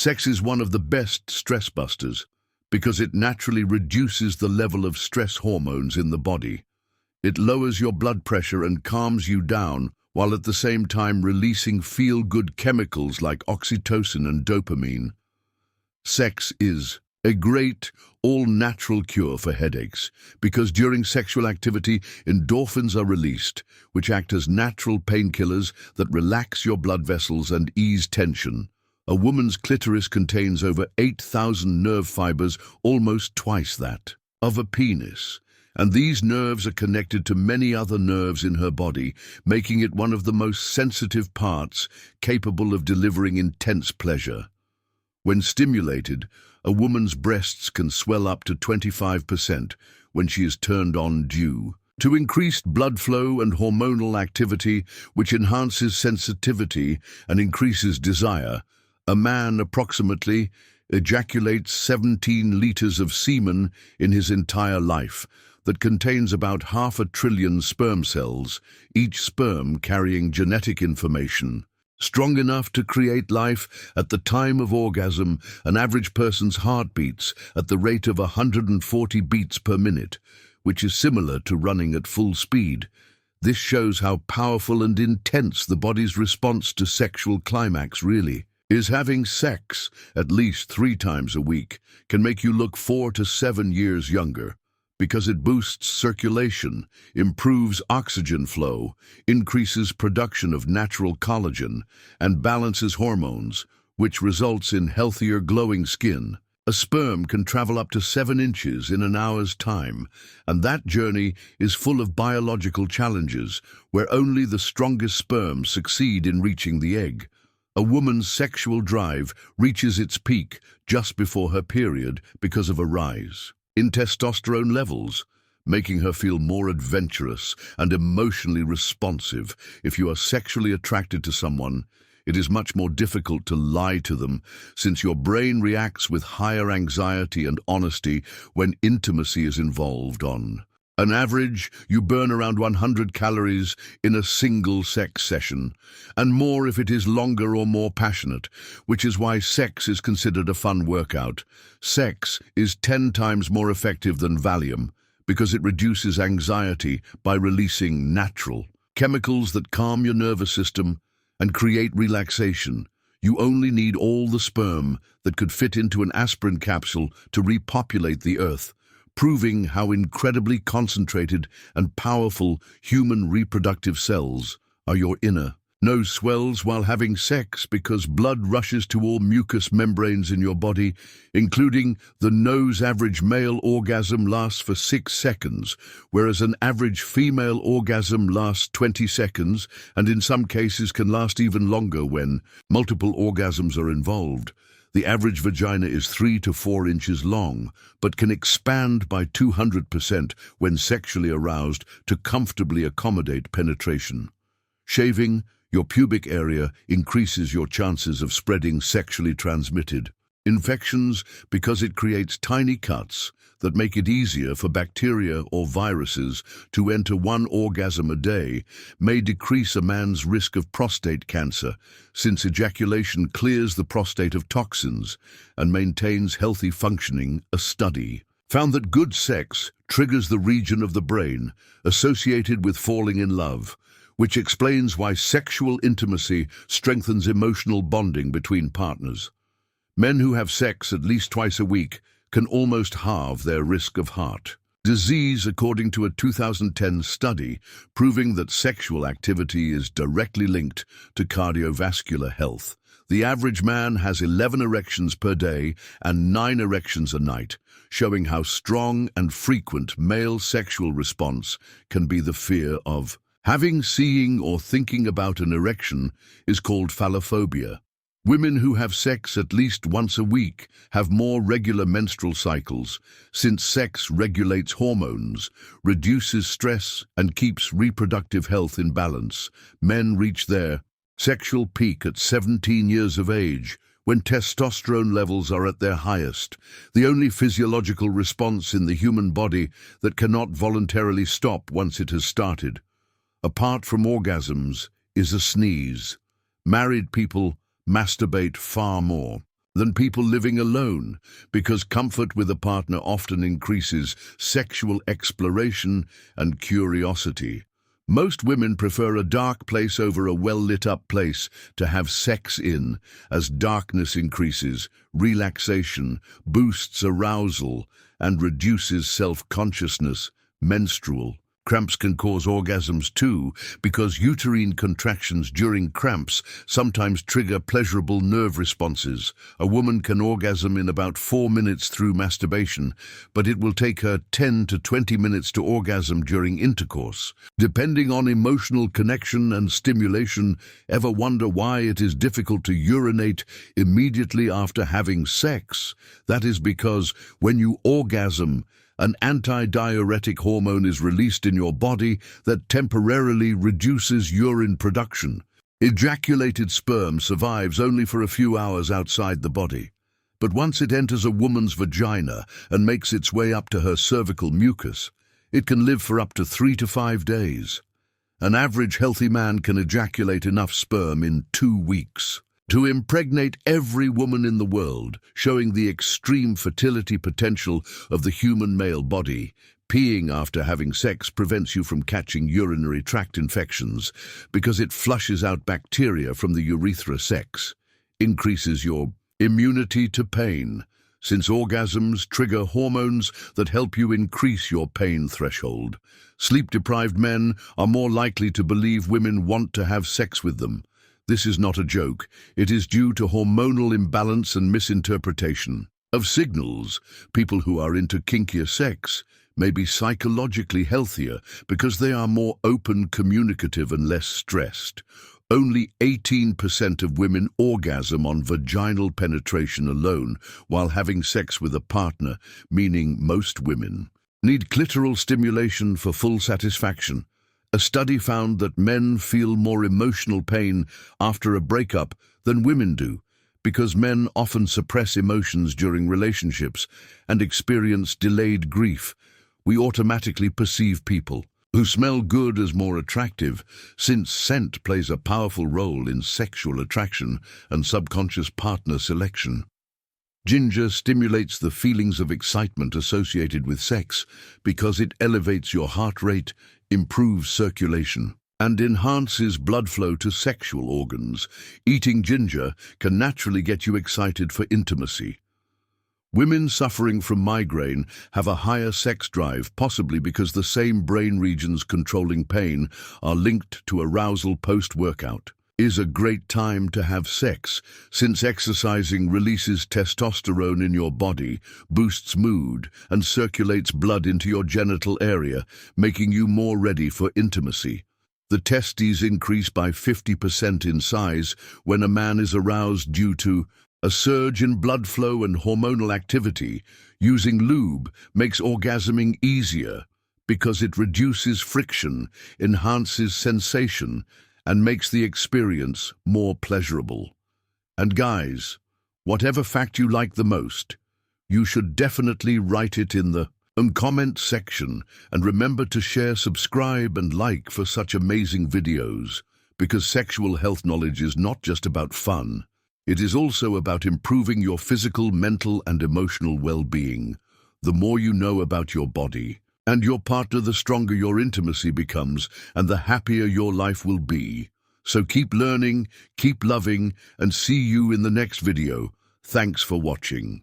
Sex is one of the best stress busters because it naturally reduces the level of stress hormones in the body. It lowers your blood pressure and calms you down, while at the same time releasing feel-good chemicals like oxytocin and dopamine. Sex is a great, all-natural cure for headaches because during sexual activity, endorphins are released, which act as natural painkillers that relax your blood vessels and ease tension. A woman's clitoris contains over 8,000 nerve fibers, almost twice that of a penis. And these nerves are connected to many other nerves in her body, making it one of the most sensitive parts capable of delivering intense pleasure. When stimulated, a woman's breasts can swell up to 25% when she is turned on due to increased blood flow and hormonal activity, which enhances sensitivity and increases desire. A man approximately ejaculates 17 liters of semen in his entire life that contains about 500 billion sperm cells, each sperm carrying genetic information strong enough to create life. At the time of orgasm, an average person's heart beats at the rate of 140 beats per minute, which is similar to running at full speed. This shows how powerful and intense the body's response to sexual climax really is. Having sex at least 3 times a week can make you look 4 to 7 years younger because it boosts circulation, improves oxygen flow, increases production of natural collagen, and balances hormones, which results in healthier, glowing skin. A sperm can travel up to 7 inches in an hour's time, and that journey is full of biological challenges where only the strongest sperms succeed in reaching the egg. A woman's sexual drive reaches its peak just before her period because of a rise in testosterone levels, making her feel more adventurous and emotionally responsive. If you are sexually attracted to someone, it is much more difficult to lie to them since your brain reacts with higher anxiety and honesty when intimacy is involved. On an average, you burn around 100 calories in a single sex session, and more if it is longer or more passionate, which is why sex is considered a fun workout. Sex is 10 times more effective than Valium because it reduces anxiety by releasing natural chemicals that calm your nervous system and create relaxation. You only need all the sperm that could fit into an aspirin capsule to repopulate the earth, proving how incredibly concentrated and powerful human reproductive cells are. Your inner nose swells while having sex because blood rushes to all mucous membranes in your body, including the nose. Average male orgasm lasts for 6 seconds, whereas an average female orgasm lasts 20 seconds, and in some cases can last even longer when multiple orgasms are involved. The average vagina is 3 to 4 inches long, but can expand by 200% when sexually aroused to comfortably accommodate penetration. Shaving your pubic area increases your chances of spreading sexually transmitted infections because it creates tiny cuts that make it easier for bacteria or viruses to enter. 1 orgasm a day may decrease a man's risk of prostate cancer since ejaculation clears the prostate of toxins and maintains healthy functioning. A study found that good sex triggers the region of the brain associated with falling in love, which explains why sexual intimacy strengthens emotional bonding between partners. Men who have sex at least twice a week can almost halve their risk of heart disease, according to a 2010 study proving that sexual activity is directly linked to cardiovascular health. The average man has 11 erections per day and 9 erections a night, showing how strong and frequent male sexual response can be. The fear of having, seeing, or thinking about an erection is called phallophobia. Women who have sex at least once a week have more regular menstrual cycles, since sex regulates hormones, reduces stress, and keeps reproductive health in balance. Men reach their sexual peak at 17 years of age, when testosterone levels are at their highest, the only physiological response in the human body that cannot voluntarily stop once it has started. Apart from orgasms, is a sneeze. Married people masturbate far more. than people living alone, because comfort with a partner often increases sexual exploration and curiosity. Most women prefer a dark place over a well-lit-up place to have sex in, as darkness increases relaxation, boosts arousal, and reduces self-consciousness. Menstrual cramps can cause orgasms too, because uterine contractions during cramps sometimes trigger pleasurable nerve responses. A woman can orgasm in about 4 minutes through masturbation, but it will take her 10 to 20 minutes to orgasm during intercourse. Depending on emotional connection and stimulation, ever wonder why it is difficult to urinate immediately after having sex? That is because when you orgasm, an antidiuretic hormone is released in your body that temporarily reduces urine production. Ejaculated sperm survives only for a few hours outside the body, but once it enters a woman's vagina and makes its way up to her cervical mucus, it can live for up to 3 to 5 days. An average healthy man can ejaculate enough sperm in 2 weeks to impregnate every woman in the world, showing the extreme fertility potential of the human male body. Peeing after having sex prevents you from catching urinary tract infections because it flushes out bacteria from the urethra. Sex increases your immunity to pain, since orgasms trigger hormones that help you increase your pain threshold. Sleep-deprived men are more likely to believe women want to have sex with them. This is not a joke. It is due to hormonal imbalance and misinterpretation of signals. People who are into kinkier sex may be psychologically healthier because they are more open, communicative, and less stressed. Only 18% of women orgasm on vaginal penetration alone while having sex with a partner, meaning most women need clitoral stimulation for full satisfaction. A study found that men feel more emotional pain after a breakup than women do, because men often suppress emotions during relationships and experience delayed grief. We automatically perceive people who smell good as more attractive, since scent plays a powerful role in sexual attraction and subconscious partner selection. Ginger stimulates the feelings of excitement associated with sex because it elevates your heart rate, improves circulation, and enhances blood flow to sexual organs. Eating ginger can naturally get you excited for intimacy. Women suffering from migraine have a higher sex drive, possibly because the same brain regions controlling pain are linked to arousal post-workout. Is a great time to have sex, since exercising releases testosterone in your body, boosts mood, and circulates blood into your genital area, making you more ready for intimacy. The testes increase by 50% in size when a man is aroused due to a surge in blood flow and hormonal activity. Using lube makes orgasming easier because it reduces friction, enhances sensation, and makes the experience more pleasurable. And guys, whatever fact you like the most, you should definitely write it in the comment section, and remember to share, subscribe, and like for such amazing videos, because sexual health knowledge is not just about fun. It is also about improving your physical, mental, and emotional well-being. The more you know about your body and your partner, the stronger your intimacy becomes, and the happier your life will be. So keep learning, keep loving, and see you in the next video. Thanks for watching.